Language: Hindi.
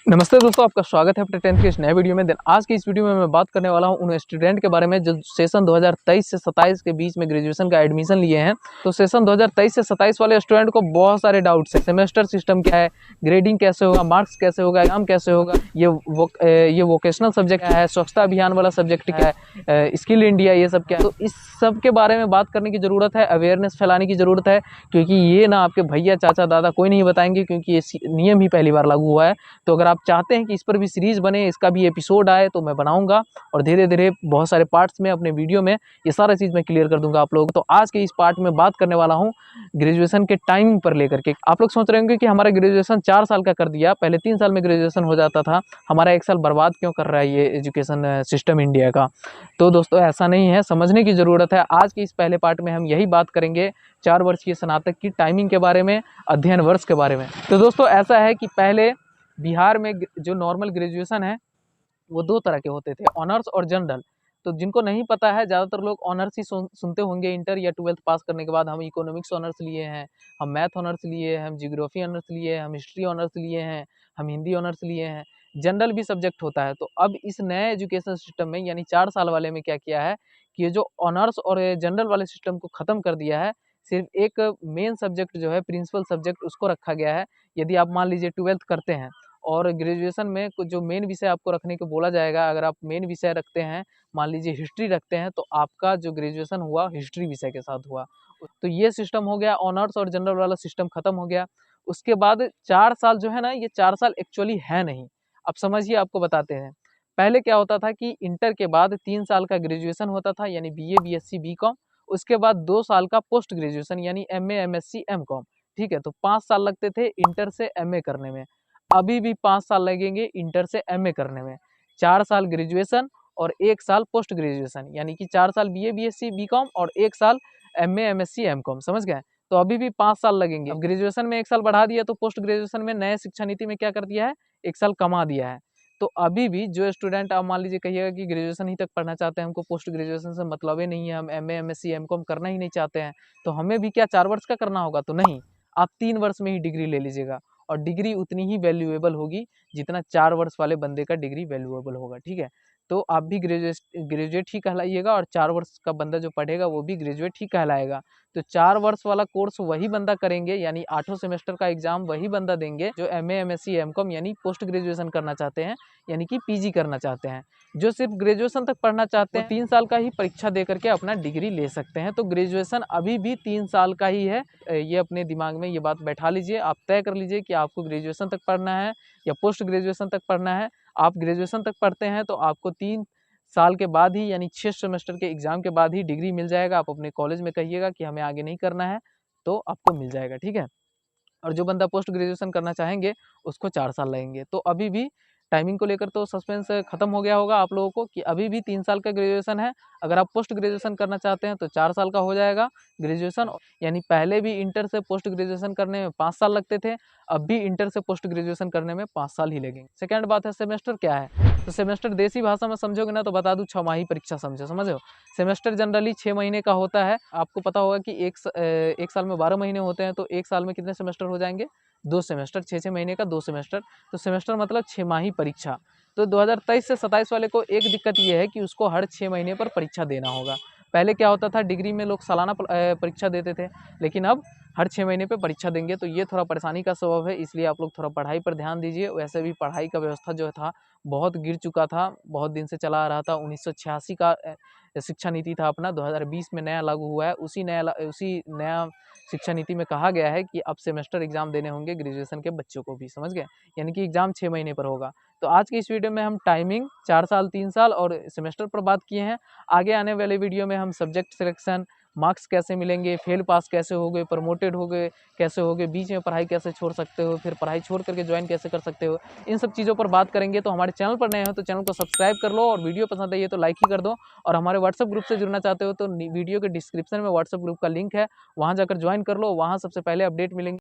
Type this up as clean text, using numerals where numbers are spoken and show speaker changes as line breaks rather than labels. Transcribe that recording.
नमस्ते दोस्तों, आपका स्वागत है अपने 10th के इस नए वीडियो में। आज की इस वीडियो में मैं बात करने वाला हूं उन स्टूडेंट के बारे में जो सेशन 2023 से 27 के बीच में ग्रेजुएशन का एडमिशन लिए हैं। तो सेशन 2023 से 27 वाले स्टूडेंट को बहुत सारे डाउट्स हैं। सेमेस्टर सिस्टम क्या है, ग्रेडिंग कैसे होगा, मार्क्स कैसे होगा, एग्जाम कैसे होगा, ये वोकेशनल सब्जेक्ट क्या है, स्वच्छता अभियान वाला सब्जेक्ट क्या है, स्किल इंडिया, ये सब क्या है। तो इस सब के बारे में बात करने की ज़रूरत है, अवेयरनेस फैलाने की ज़रूरत है, क्योंकि ये ना आपके भैया, चाचा, दादा कोई नहीं बताएंगे, क्योंकि ये नियम ही पहली बार लागू हुआ है। तो अगर आप चाहते हैं कि इस पर भी सीरीज़ बने, इसका भी एपिसोड आए, तो मैं बनाऊंगा और धीरे धीरे बहुत सारे पार्ट्स में अपने वीडियो में ये सारा चीज़ मैं क्लियर कर दूंगा आप लोगों को। तो आज के इस पार्ट में बात करने वाला हूं ग्रेजुएशन के टाइमिंग पर लेकर के। आप लोग सोच रहे होंगे कि हमारा ग्रेजुएशन 4 साल का कर दिया, पहले 3 साल में ग्रेजुएशन हो जाता था, हमारा 1 साल बर्बाद क्यों कर रहा है ये एजुकेशन सिस्टम इंडिया का। तो दोस्तों ऐसा नहीं है, समझने की ज़रूरत है। आज के इस पहले पार्ट में हम यही बात करेंगे 4 वर्ष की स्नातक की टाइमिंग के बारे में, अध्ययन वर्ष के बारे में। तो दोस्तों ऐसा है कि पहले बिहार में जो नॉर्मल ग्रेजुएशन है वो 2 तरह के होते थे, ऑनर्स और जनरल। तो जिनको नहीं पता है, ज़्यादातर लोग ऑनर्स ही सुनते होंगे। इंटर या 12th पास करने के बाद हम इकोनॉमिक्स ऑनर्स लिए हैं, हम मैथ ऑनर्स लिए हैं, हम जियोग्राफी ऑनर्स लिए हैं, हम हिस्ट्री ऑनर्स लिए हैं, हम हिंदी ऑनर्स लिए हैं। जनरल भी सब्जेक्ट होता है। तो अब इस नए एजुकेशन सिस्टम में यानी 4 साल वाले में क्या किया है कि ये जो ऑनर्स और जनरल वाले सिस्टम को ख़त्म कर दिया है। सिर्फ एक मेन सब्जेक्ट जो है, प्रिंसिपल सब्जेक्ट, उसको रखा गया है। यदि आप मान लीजिए 12th करते हैं और ग्रेजुएशन में कुछ जो मेन विषय आपको रखने को बोला जाएगा, अगर आप मेन विषय रखते हैं, मान लीजिए हिस्ट्री रखते हैं, तो आपका जो ग्रेजुएशन हुआ हिस्ट्री विषय के साथ हुआ। तो ये सिस्टम हो गया, ऑनर्स और जनरल वाला सिस्टम खत्म हो गया। उसके बाद 4 साल जो है ना, ये 4 साल एक्चुअली है नहीं। अब समझिए, आपको बताते हैं। पहले क्या होता था कि इंटर के बाद 3 साल का ग्रेजुएशन होता था, यानी बीए, बीएससी, बीकॉम। उसके बाद 2 साल का पोस्ट ग्रेजुएशन यानी एमए, एमएससी, एमकॉम। ठीक है, तो 5 साल लगते थे इंटर से एमए करने में। अभी भी 5 साल लगेंगे इंटर से एमए करने में। 4 साल ग्रेजुएशन और 1 साल पोस्ट ग्रेजुएशन, यानी कि 4 साल बीए, बीएससी, बीकॉम और 1 साल एमए, एमएससी, एमकॉम। समझ गए? तो अभी भी 5 साल लगेंगे। अब ग्रेजुएशन में 1 साल बढ़ा दिया, तो पोस्ट ग्रेजुएशन में नए शिक्षा नीति में क्या कर दिया है, 1 साल कमा दिया है। तो अभी भी जो स्टूडेंट, आप मान लीजिए कहिएगा कि ग्रेजुएशन ही तक पढ़ना चाहते हैं, हमको पोस्ट ग्रेजुएशन से मतलब ही नहीं है, हम एमए, एमएससी, एमकॉम करना ही नहीं चाहते हैं, तो हमें भी क्या 4 वर्ष का करना होगा? तो नहीं, आप 3 वर्ष में ही डिग्री ले लीजिएगा। और डिग्री उतनी ही वैल्यूएबल होगी जितना 4 वर्ष वाले बंदे का डिग्री वैल्यूएबल होगा। ठीक है, तो आप भी ग्रेजुएट ही कहलाइएगा और 4 वर्ष का बंदा जो पढ़ेगा वो भी ग्रेजुएट ही कहलाएगा। तो 4 वर्ष वाला कोर्स वही बंदा करेंगे, यानी 8 सेमेस्टर का एग्जाम वही बंदा देंगे जो एमए, एमएससी, एमकॉम यानी पोस्ट ग्रेजुएशन करना चाहते हैं, यानी कि पीजी करना चाहते हैं। जो सिर्फ ग्रेजुएशन तक पढ़ना चाहते हैं, 3 साल का ही परीक्षा दे करके अपना डिग्री ले सकते हैं। तो ग्रेजुएशन अभी भी 3 साल का ही है। ये अपने दिमाग में ये बात बैठा लीजिए, आप तय कर लीजिए कि आपको ग्रेजुएशन तक पढ़ना है या पोस्ट ग्रेजुएशन तक पढ़ना है। आप ग्रेजुएशन तक पढ़ते हैं तो आपको 3 साल के बाद ही, यानी 6 सेमेस्टर के एग्जाम के बाद ही डिग्री मिल जाएगा। आप अपने कॉलेज में कहिएगा कि हमें आगे नहीं करना है, तो आपको मिल जाएगा। ठीक है, और जो बंदा पोस्ट ग्रेजुएशन करना चाहेंगे उसको 4 साल लगेंगे। तो अभी भी टाइमिंग को लेकर तो सस्पेंस खत्म हो गया होगा आप लोगों को कि अभी भी 3 साल का ग्रेजुएशन है। अगर आप पोस्ट ग्रेजुएशन करना चाहते हैं तो 4 साल का हो जाएगा ग्रेजुएशन। यानी पहले भी इंटर से पोस्ट ग्रेजुएशन करने में 5 साल लगते थे, अब भी इंटर से पोस्ट ग्रेजुएशन करने में 5 साल ही लगेंगे। सेकेंड बात है, सेमेस्टर क्या है? तो सेमेस्टर देसी भाषा में समझोगे ना तो बता दूं, 6 परीक्षा समझो। समझो, सेमेस्टर जनरली 6 महीने का होता है। आपको पता होगा कि एक साल में 12 महीने होते हैं, तो एक साल में कितने सेमेस्टर हो जाएंगे? 2 सेमेस्टर, 6 महीने का 2 सेमेस्टर। तो सेमेस्टर मतलब 6 परीक्षा। तो 2023 से 27 वाले को एक दिक्कत ये है कि उसको हर 6 महीने पर परीक्षा देना होगा। पहले क्या होता था, डिग्री में लोग सालाना परीक्षा देते थे, लेकिन अब हर 6 महीने पे परीक्षा देंगे। तो ये थोड़ा परेशानी का सबब है, इसलिए आप लोग थोड़ा पढ़ाई पर ध्यान दीजिए। वैसे भी पढ़ाई का व्यवस्था जो था बहुत गिर चुका था, बहुत दिन से चला आ रहा था। 1986 का शिक्षा नीति था अपना, 2020 में नया लागू हुआ है। उसी नया शिक्षा नीति में कहा गया है कि अब सेमेस्टर एग्जाम देने होंगे ग्रेजुएशन के बच्चों को भी। समझ गए? यानी कि एग्जाम 6 महीने पर होगा। तो आज की इस वीडियो में हम टाइमिंग, 4 साल, 3 साल और सेमेस्टर पर बात किए हैं। आगे आने वाले वीडियो में हम सब्जेक्ट सिलेक्शन, मार्क्स कैसे मिलेंगे, फेल पास कैसे हो गए, प्रमोटेड हो गए कैसे हो गए, बीच में पढ़ाई कैसे छोड़ सकते हो, फिर पढ़ाई छोड़ करके ज्वाइन कैसे कर सकते हो, इन सब चीज़ों पर बात करेंगे। तो हमारे चैनल पर नए हो तो चैनल को सब्सक्राइब कर लो, और वीडियो पसंद आई है तो लाइक ही कर दो। और हमारे व्हाट्सएप ग्रुप से जुड़ना चाहते हो तो वीडियो के डिस्क्रिप्शन में व्हाट्सएप ग्रुप का लिंक है, वहाँ जाकर ज्वाइन कर लो। वहाँ सबसे पहले अपडेट मिलेंगे।